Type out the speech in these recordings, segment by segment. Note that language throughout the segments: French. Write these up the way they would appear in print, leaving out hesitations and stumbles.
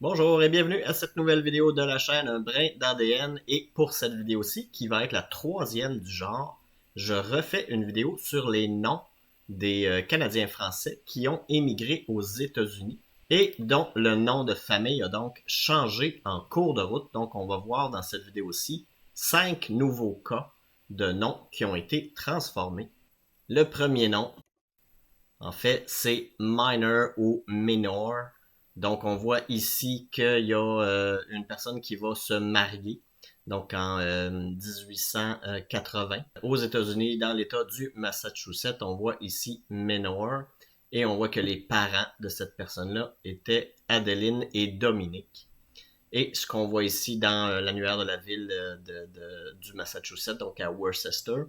Bonjour et bienvenue à cette nouvelle vidéo de la chaîne Un brin d'ADN. Et pour cette vidéo-ci, qui va être la troisième du genre, je refais une vidéo sur les noms des Canadiens français qui ont émigré aux États-Unis et dont le nom de famille a donc changé en cours de route. Donc on va voir dans cette vidéo-ci 5 nouveaux cas de noms qui ont été transformés. Le premier nom, en fait, c'est minor ou minor. Donc, on voit ici qu'il y a une personne qui va se marier, donc en 1880. Aux États-Unis, dans l'État du Massachusetts, on voit ici minor, et on voit que les parents de cette personne-là étaient Adeline et Dominique. Et ce qu'on voit ici dans l'annuaire de la ville du Massachusetts, donc à Worcester,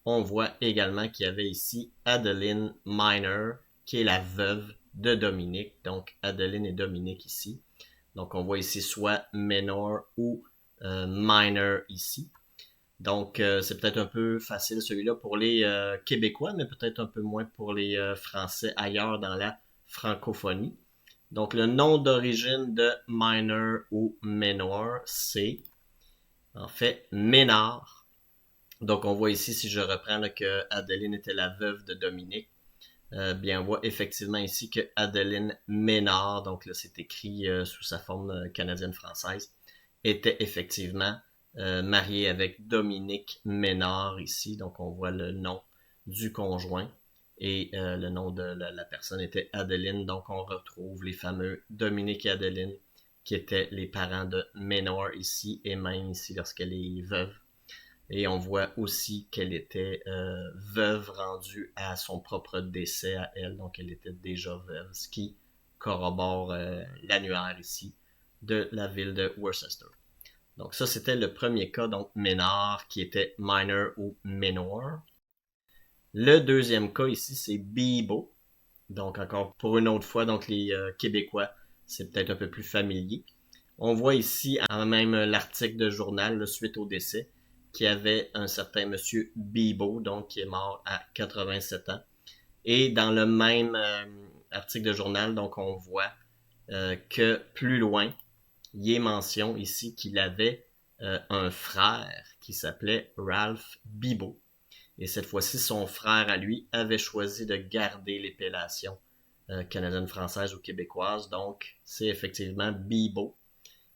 on voit également qu'il y avait ici Adeline Minor, qui est la veuve de Dominique. Donc Adeline et Dominique ici. Donc on voit ici soit Minor ou Minor ici. Donc c'est peut-être un peu facile celui-là pour les Québécois, mais peut-être un peu moins pour les Français ailleurs dans la francophonie. Donc, le nom d'origine de Minor ou Menor, c'est en fait Ménard. Donc, on voit ici, si je reprends là, que Adeline était la veuve de Dominique, bien, on voit effectivement ici que Adeline Ménard, donc là, c'est écrit sous sa forme canadienne-française, était effectivement mariée avec Dominique Ménard ici. Donc, on voit le nom du conjoint et le nom de la personne était Adeline. Donc, on retrouve les fameux Dominique et Adeline qui étaient les parents de Ménard ici et même ici lorsqu'elle est veuve. Et on voit aussi qu'elle était veuve rendue à son propre décès à elle, donc elle était déjà veuve, ce qui corrobore l'annuaire ici de la ville de Worcester. Donc ça, c'était le premier cas, donc Ménard, qui était minor ou minor. Le deuxième cas ici, c'est Bibo. Donc encore pour une autre fois, donc les Québécois, c'est peut-être un peu plus familier. On voit ici, en même l'article de journal, là, suite au décès, qu'il y avait un certain monsieur Bibo, donc qui est mort à 87 ans. Et dans le même article de journal, donc on voit que plus loin, il y est mention ici qu'il avait un frère qui s'appelait Ralph Bibo. Et cette fois-ci, son frère à lui avait choisi de garder l'épellation canadienne-française ou québécoise. Donc, c'est effectivement Bibo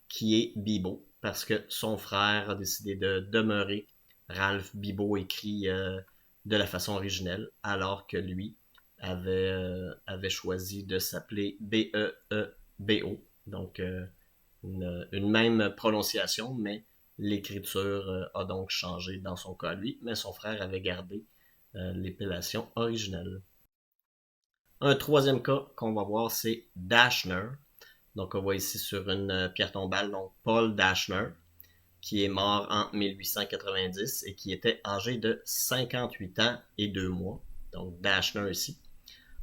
qui est Bibo parce que son frère a décidé de demeurer Ralph Bibo écrit de la façon originelle, alors que lui avait choisi de s'appeler B-E-E-B-O. Donc, une même prononciation, mais l'écriture a donc changé dans son cas lui, mais son frère avait gardé l'épellation originelle. Un troisième cas qu'on va voir, c'est Dashner. Donc, on voit ici sur une pierre tombale, donc Paul Dashner, qui est mort en 1890 et qui était âgé de 58 ans et 2 mois. Donc, Dashner ici.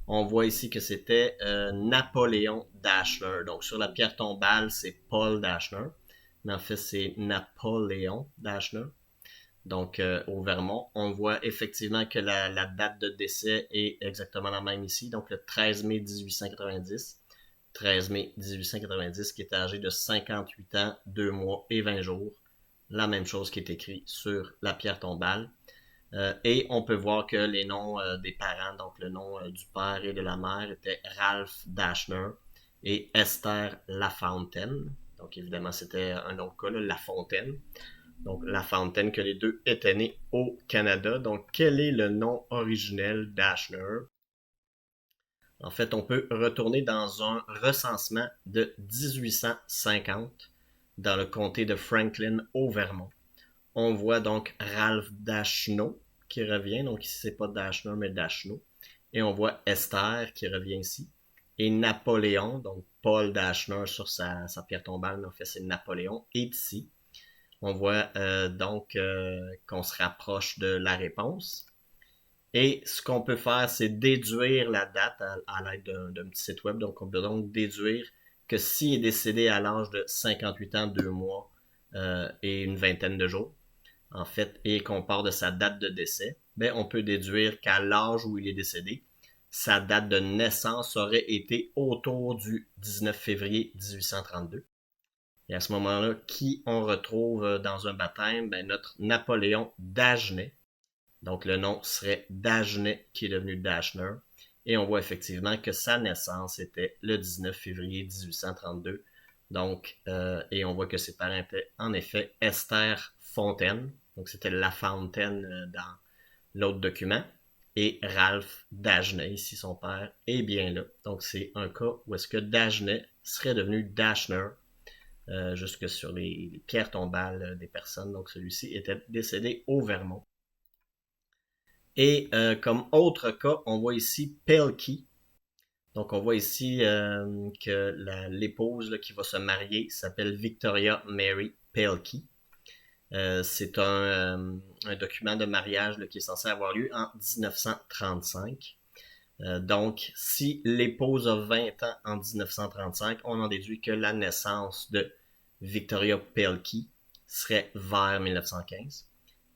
On voit ici que c'était Napoléon Dashner. Donc, sur la pierre tombale, c'est Paul Dashner. Mais en fait, c'est Napoléon Dashner. Donc, au Vermont, on voit effectivement que la date de décès est exactement la même ici. Donc, le 13 mai 1890. 13 mai 1890, qui est âgé de 58 ans, 2 mois et 20 jours. La même chose qui est écrit sur la pierre tombale. Et on peut voir que les noms des parents, donc le nom du père et de la mère, étaient Ralph Dashner et Esther Lafontaine. Donc évidemment, c'était un autre cas, là, Lafontaine. Donc Lafontaine, que les deux étaient nés au Canada. Donc quel est le nom originel Dashner? En fait, on peut retourner dans un recensement de 1850 dans le comté de Franklin au Vermont. On voit donc Ralph Dashno qui revient, donc ici c'est pas Dashner mais Dashno. Et on voit Esther qui revient ici. Et Napoléon, donc Paul Dashner sur sa pierre tombale, mais en fait c'est Napoléon, est ici. On voit donc qu'on se rapproche de la réponse. Et ce qu'on peut faire, c'est déduire la date à l'aide d'un petit site web. Donc, on peut donc déduire que s'il est décédé à l'âge de 58 ans, 2 mois et une vingtaine de jours, en fait, et qu'on part de sa date de décès, ben, on peut déduire qu'à l'âge où il est décédé, sa date de naissance aurait été autour du 19 février 1832. Et à ce moment-là, qui on retrouve dans un baptême? Ben, notre Napoléon Dagenais. Donc le nom serait Dagenais qui est devenu Dashner. Et on voit effectivement que sa naissance était le 19 février 1832. Donc, et on voit que ses parents étaient en effet Esther Fontaine. Donc c'était La Fontaine dans l'autre document. Et Ralph Dagenais, ici son père, est bien là. Donc c'est un cas où est-ce que Dagenais serait devenu Dashner, jusque sur les pierres tombales des personnes. Donc celui-ci était décédé au Vermont. Et comme autre cas, on voit ici Pelkey. Donc on voit ici que l'épouse qui va se marier s'appelle Victoria Mary Pelkey. C'est un document de mariage qui est censé avoir lieu en 1935. Donc, si l'épouse a 20 ans en 1935, on en déduit que la naissance de Victoria Pelkey serait vers 1915.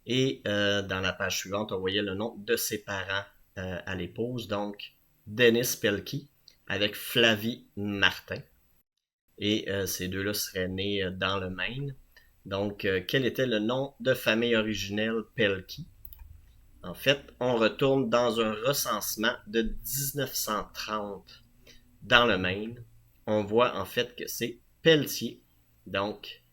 Et dans la page suivante, on voyait le nom de ses parents à l'épouse, donc Dennis Pelkey avec Flavie Martin. Et ces deux-là seraient nés dans le Maine. Donc, quel était le nom de famille originelle Pelkey? En fait, on retourne dans un recensement de 1930 dans le Maine. On voit en fait que c'est Pelletier. Donc,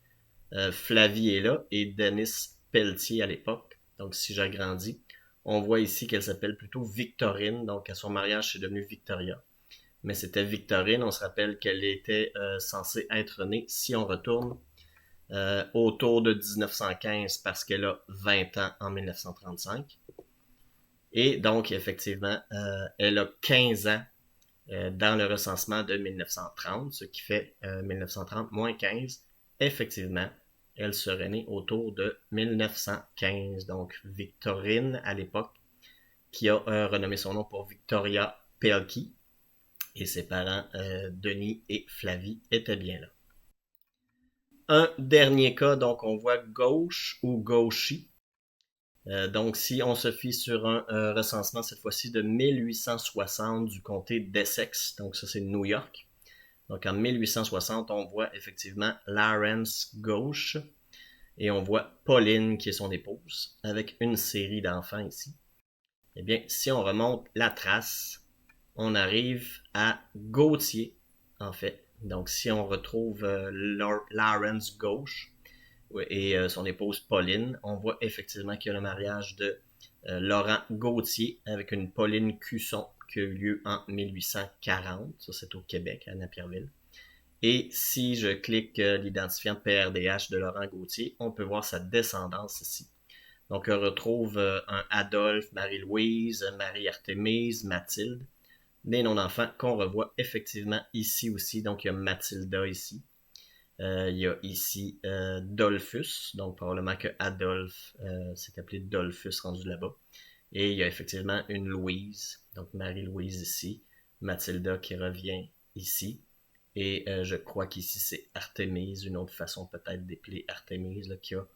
Flavie est là et Dennis Pelletier à l'époque. Donc, si j'agrandis, on voit ici qu'elle s'appelle plutôt Victorine. Donc, à son mariage, c'est devenu Victoria. Mais c'était Victorine. On se rappelle qu'elle était censée être née, si on retourne, autour de 1915 parce qu'elle a 20 ans en 1935. Et donc, effectivement, elle a 15 ans dans le recensement de 1930, ce qui fait 1930 moins 15. Effectivement, elle serait née autour de 1915. Donc, Victorine, à l'époque, qui a renommé son nom pour Victoria Pelkey. Et ses parents, Denis et Flavie, étaient bien là. Un dernier cas, donc on voit Gauche ou Gauchy. Donc, si on se fie sur un recensement, cette fois-ci de 1860 du comté d'Essex, donc ça c'est New York. Donc en 1860, on voit effectivement Lawrence Gauche et on voit Pauline qui est son épouse, avec une série d'enfants ici. Eh bien, si on remonte la trace, on arrive à Gauthier, en fait. Donc si on retrouve Lawrence Gauche et son épouse Pauline, on voit effectivement qu'il y a le mariage de Laurent Gauthier avec une Pauline Cusson qui a eu lieu en 1840. Ça, c'est au Québec, à Napierville. Et si je clique l'identifiant PRDH de Laurent Gauthier, on peut voir sa descendance ici. Donc, on retrouve un Adolphe, Marie-Louise, Marie-Artémise, Mathilde, des noms d'enfants qu'on revoit effectivement ici aussi. Donc, il y a Mathilda ici. Il y a ici Dolphus, donc probablement que Adolphe s'est appelé Dolphus rendu là-bas. Et il y a effectivement une Louise, donc Marie-Louise ici, Mathilda qui revient ici. Et je crois qu'ici c'est Artémise, une autre façon peut-être d'épeler Artémise, là, qui a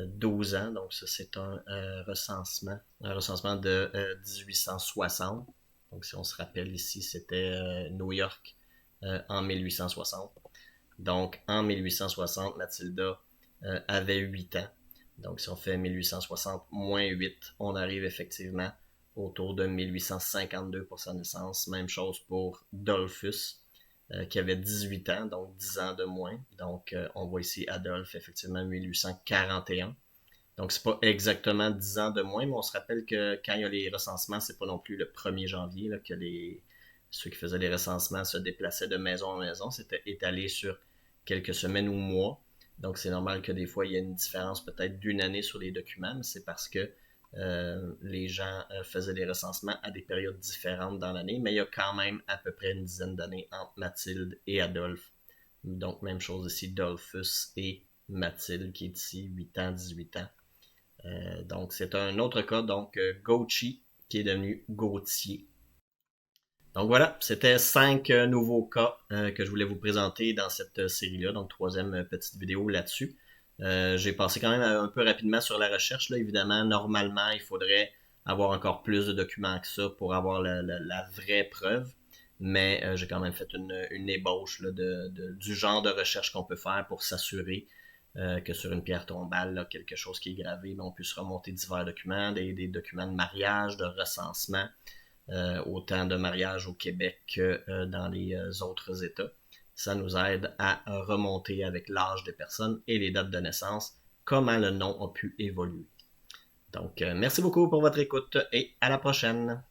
12 ans. Donc ça c'est un recensement de 1860. Donc si on se rappelle ici, c'était New York en 1860. Donc, en 1860, Mathilda avait 8 ans. Donc, si on fait 1860 moins 8, on arrive effectivement autour de 1852 pour sa naissance. Même chose pour Dolphus, qui avait 18 ans, donc 10 ans de moins. Donc, on voit ici Adolphe, effectivement, 1841. Donc, c'est pas exactement 10 ans de moins, mais on se rappelle que quand il y a les recensements, c'est pas non plus le 1er janvier là, que ceux qui faisaient les recensements se déplaçaient de maison en maison. C'était étalé sur quelques semaines ou mois. Donc, c'est normal que des fois, il y ait une différence peut-être d'une année sur les documents, mais c'est parce que les gens faisaient les recensements à des périodes différentes dans l'année, mais il y a quand même à peu près une dizaine d'années entre Mathilde et Adolphe. Donc, même chose ici, Dolphus et Mathilde, qui est ici, 8 ans, 18 ans. Donc, c'est un autre cas, donc Gauthier, qui est devenu Gauthier. Donc voilà, c'était 5 nouveaux cas que je voulais vous présenter dans cette série-là, donc troisième petite vidéo là-dessus. J'ai passé quand même un peu rapidement sur la recherche, là. Évidemment, normalement, il faudrait avoir encore plus de documents que ça pour avoir la vraie preuve. Mais j'ai quand même fait une ébauche là, du genre de recherche qu'on peut faire pour s'assurer que sur une pierre tombale, là, quelque chose qui est gravé, on puisse remonter divers documents, des documents de mariage, de recensement, autant de mariage au Québec que dans les autres États. Ça nous aide à remonter avec l'âge des personnes et les dates de naissance, comment le nom a pu évoluer. Donc, merci beaucoup pour votre écoute et à la prochaine.